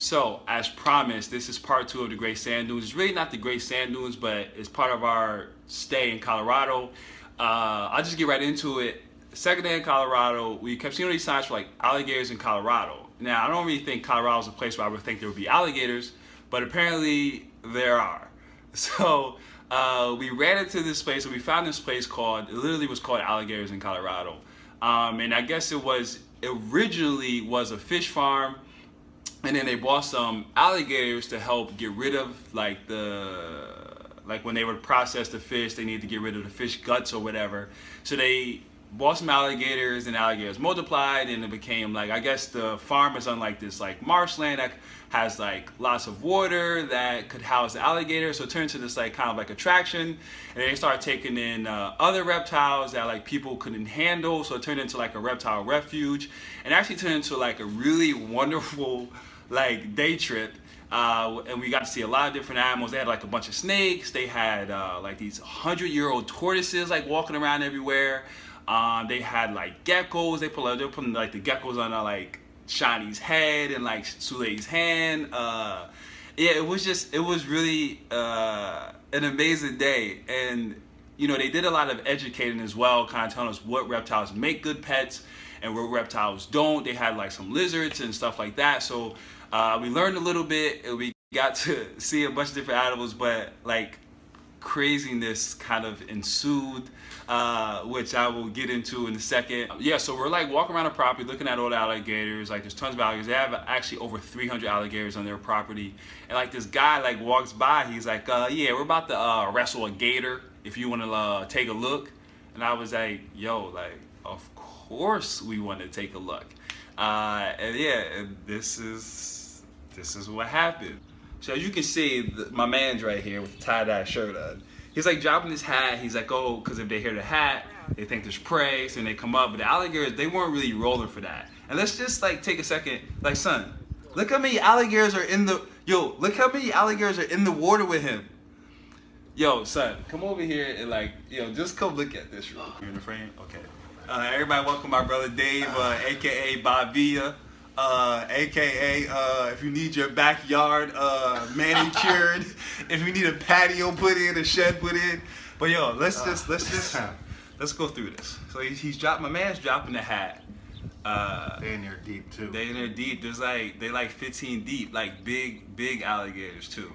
So, as promised, this is part 2 of the Great Sand Dunes. It's really not the Great Sand Dunes, but it's part of our stay in Colorado. I'll just get right into it. Second day in Colorado, we kept seeing all these signs for like alligators in Colorado. Now, I don't really think Colorado is a place where I would think there would be alligators, but apparently there are. So, we ran into this place, and we found this place it literally was called Alligators in Colorado. And I guess it originally was a fish farm. And then they bought some alligators to help get rid of like when they would process the fish, they need to get rid of the fish guts or whatever. So they bought some alligators, and alligators multiplied, and it became like, I guess the farm is unlike this like marshland that has like lots of water that could house the alligators. So it turned into this like kind of like attraction, and they started taking in other reptiles that like people couldn't handle. So it turned into like a reptile refuge, and actually turned into like a really wonderful like day trip, and we got to see a lot of different animals. They had like a bunch of snakes. They had like these 100-year-old tortoises like walking around everywhere. They had like geckos. They were putting like the geckos on like Shani's head and like Sulei's hand. Yeah, it was really an amazing day. And you know, they did a lot of educating as well, kind of telling us what reptiles make good pets and what reptiles don't. They had like some lizards and stuff like that. So we learned a little bit, and we got to see a bunch of different animals, but like craziness kind of ensued, which I will get into in a second. Yeah, so we're like walking around the property looking at all the alligators. Like there's tons of alligators. They have actually over 300 alligators on their property. And like this guy like walks by, he's like, yeah, we're about to wrestle a gator if you want to take a look. And I was like, yo, like, of course we want to take a look. And yeah, and this is what happened. So as you can see, my man's right here with the tie-dye shirt on. He's like dropping his hat. He's like, oh, because if they hear the hat, they think there's prey, so then they come up. But the alligators, they weren't really rolling for that. And let's just like take a second, like, son, look how many alligators are in the, look how many alligators are in the water with him. Yo, son, come over here and like, just come look at this real quick. You're in the frame? Okay. Everybody welcome my brother Dave, aka Bavia. AKA if you need your backyard manicured, if you need a patio put in, a shed put in. But yo, let's go through this. So my man's dropping the hat. They in there deep too. They in there deep. They like 15 deep, like big alligators too.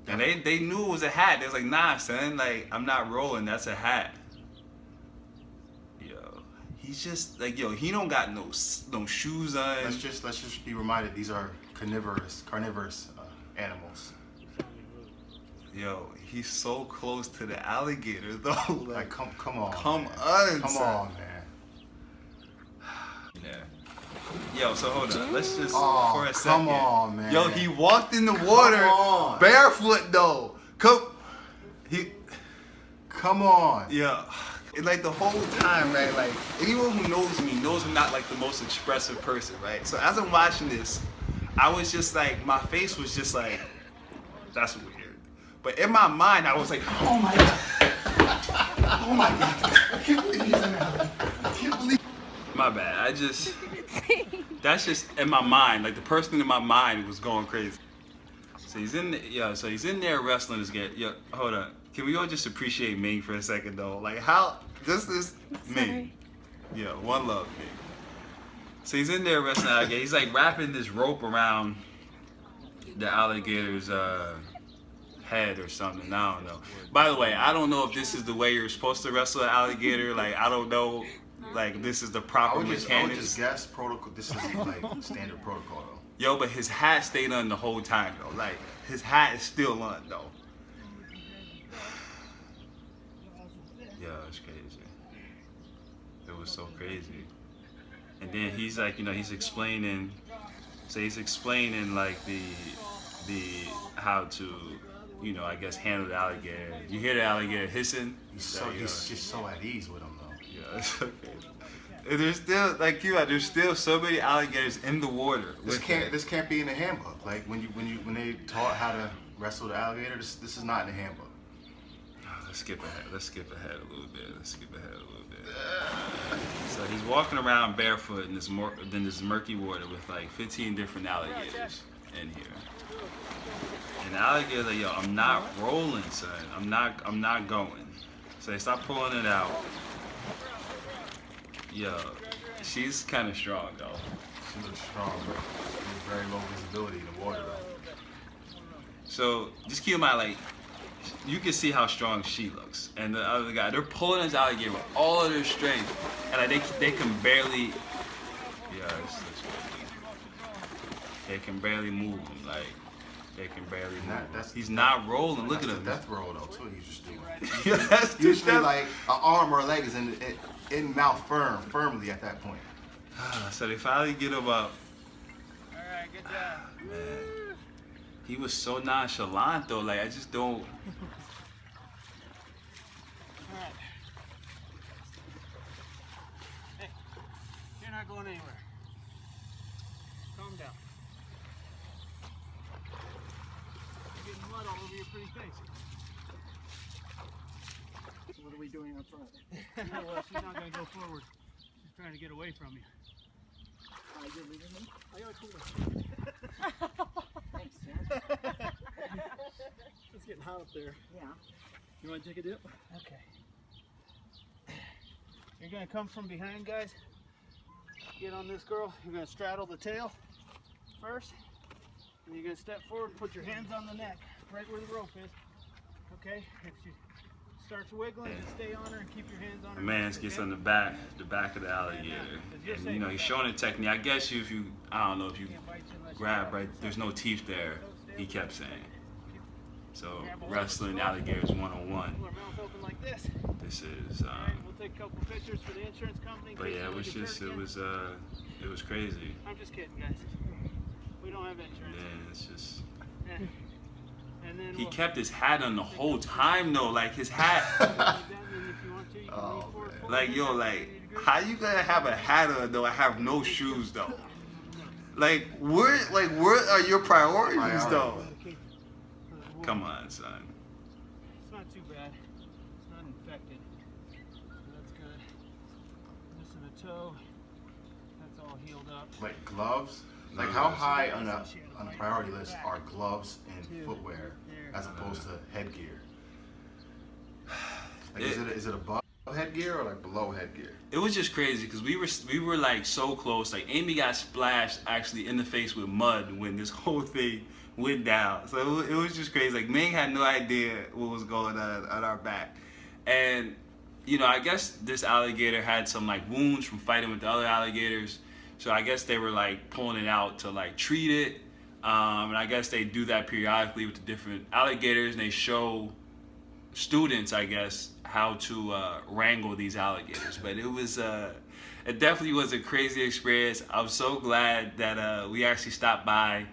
And they knew it was a hat. They was like, nah, son, like I'm not rolling. That's a hat. He's just like, he don't got no shoes on. Let's just be reminded, these are carnivorous animals. Yo, he's so close to the alligator though. Like come on. Come on, man. Yeah. Yo, so hold on. Let's just for a second. Come on, man. Yo, he walked in the water barefoot though. Come on. Yeah. Like the whole time, right? Like anyone who knows me knows I'm not like the most expressive person, right? So as I'm watching this, I was just like, my face was just like, that's weird. But in my mind, I was like, oh my god, oh my god, I can't believe he's in there. I can't believe. My bad. That's just in my mind. Like the person in my mind was going crazy. So he's in, So he's in there wrestling this guy. Yo, hold on. Can we all just appreciate Ming for a second though? Like how this is Ming. Yeah, one love, Ming. So he's in there wrestling alligator. He's like wrapping this rope around the alligator's head or something. I don't know. By the way, I don't know if this is the way you're supposed to wrestle an alligator. Like I don't know. Like this is the proper mechanics. I would just guess protocol. This is like standard protocol though. Yo, but his hat stayed on the whole time though. Like his hat is still on though. Yeah, it's crazy. It was so crazy. And then he's like, he's explaining. So he's explaining like the how to, I guess handle the alligator. You hear the alligator hissing. He's just so at ease with him though. Yeah, it's okay. And there's still there's still so many alligators in the water. This can't be in the handbook. Like when they taught how to wrestle the alligator, this is not in the handbook. Let's skip ahead. A little bit. So he's walking around barefoot in this murky water with like 15 different alligators in here. And the alligator's like, yo, I'm not rolling, son. I'm not going. So they start pulling it out. Yo, she's kind of strong though. She looks strong, but there's very low visibility in the water though. So just keep in mind, like, you can see how strong she looks, and the other guy, they're pulling this alligator with all of their strength, and like they can barely, they can barely move him, like they can barely move. He's not rolling. Look at him. That's the death roll though too. He's just doing. Usually like an arm or a leg is in mouth firmly at that point. So they finally get him up. All right, good job. Man. He was so nonchalant though, like I just don't. All right. Hey, you're not going anywhere. Calm down. You're getting mud all over your pretty face. What are we doing up front? Well, she's not going to go forward. She's trying to get away from you. You're leaving me? I got cool. Thanks, Jen. It's getting hot up there. Yeah. You want to take a dip? Okay. You're going to come from behind, guys. Get on this girl. You're going to straddle the tail first. And you're going to step forward and put your hands on the neck, right where the rope is. Okay? If she starts wiggling, just stay on her and keep your hands on her. The man gets on the back of the alligator, and you know he's showing the technique. I guess if you grab right, there's no teeth there. He kept saying. So wrestling alligators 101. This is. We'll take a couple pictures for the insurance company. But yeah, it was crazy. I'm just kidding, guys. We don't have insurance. Yeah, it's just. Yeah. And then He kept his hat on the whole time though, like his hat. Like yo, like how you gonna have a hat on though? I have no shoes though. Like where are your priorities though? Come on, son. It's not too bad. It's not infected. So that's good. Missing a toe. That's all healed up. Like gloves? Like how high on the priority list are gloves and footwear as opposed to headgear? Like is it above headgear or like below headgear? It was just crazy because we were like so close. Like Amy got splashed actually in the face with mud when this whole thing went down. So it was just crazy. Like Ming had no idea what was going on our back, and you know I guess this alligator had some like wounds from fighting with the other alligators. So I guess they were like pulling it out to like treat it, and I guess they do that periodically with the different alligators, and they show students, I guess, how to wrangle these alligators. But it definitely was a crazy experience. I'm so glad that we actually stopped by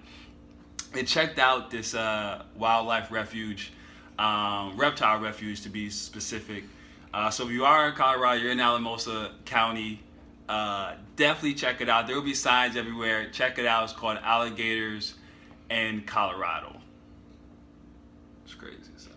and checked out this wildlife refuge, reptile refuge to be specific. So if you are in Colorado, you're in Alamosa County, definitely check it out. There will be signs everywhere. Check it out. It's called Alligators in Colorado. It's crazy. So.